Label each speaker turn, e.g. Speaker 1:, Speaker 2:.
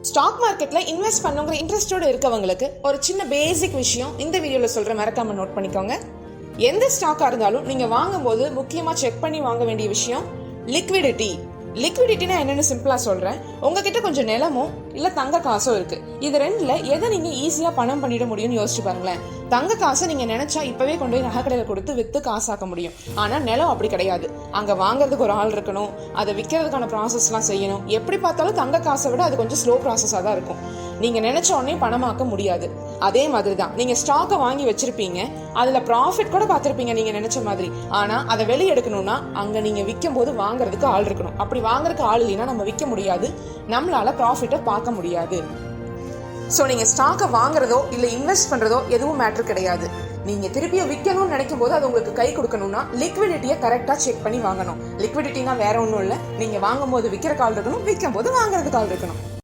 Speaker 1: Stock மார்க்கெட்ல invest பண்ணுங்கிற இன்ட்ரெஸ்டோட இருக்கவங்களுக்கு ஒரு சின்ன பேசிக் விஷயம் இந்த வீடியோல சொல்ற மறக்காம நோட் பண்ணிக்கோங்க. எந்த ஸ்டாக்கா இருந்தாலும் நீங்க வாங்கும்போது முக்கியமா செக் பண்ணி வாங்க வேண்டிய விஷயம் லிக்விடிட்டி. லிக்விடிட்டினா என்னன்னு சிம்பிளா சொல்றேன். உங்ககிட்ட கொஞ்சம் நிலமோ இல்ல தங்க காசோ இருக்கு. இது ரெண்டுல எதை நீங்க ஈஸியா பணம் பண்ணிட முடியும்னு யோசிச்சு பாருங்களேன். தங்க காசை நீங்க நினைச்சா இப்பவே கொண்டு போய் நகைக்கடையில கொடுத்து வித்து காசாக்க முடியும். ஆனா நிலம் அப்படி கிடையாது. அங்க வாங்குறதுக்கு ஒரு ஆள் இருக்கணும், அதை விற்கிறதுக்கான ப்ராசஸ் எல்லாம் செய்யணும். எப்படி பார்த்தாலும் தங்க காசை விட அது கொஞ்சம் ஸ்லோ ப்ராசஸா தான் இருக்கும். நீங்க நினைச்ச உடனே பணமாக்க முடியாது. அதே மாதிரி தான் நீங்க ஸ்டாக்கை வாங்கி வச்சிருப்பீங்க, அதுல ப்ராஃபிட் கூட பார்த்திருப்பீங்க நீங்க நினைச்ச மாதிரி. ஆனா அதை வெளியே எடுக்கணும்னா அங்க நீங்க விற்கும் போது வாங்குறதுக்கு ஆள் இருக்கணும். அப்படி வாங்குறதுக்கு ஆள் இல்லைன்னா நம்ம விற்க முடியாது, நம்மளால ப்ராஃபிட்டை பார்க்க முடியாது. ஸோ நீங்கள் ஸ்டாக்கை வாங்குறதோ இல்லை இன்வெஸ்ட் பண்ணுறதோ எதுவும் மேட்ரு கிடையாது. நீங்கள் திருப்பியும் விற்கணும்னு நினைக்கும் போது அது உங்களுக்கு கை கொடுக்கணும்னா லிக்விடிட்டியை கரெக்டாக செக் பண்ணி வாங்கணும். லிக்விடிட்டினா வேற ஒன்றும் இல்லை, நீங்கள் வாங்கும் போது விற்கிற கால் இருக்கணும், விற்கும் போது வாங்குறதுக்கு ஆள் இருக்கணும்.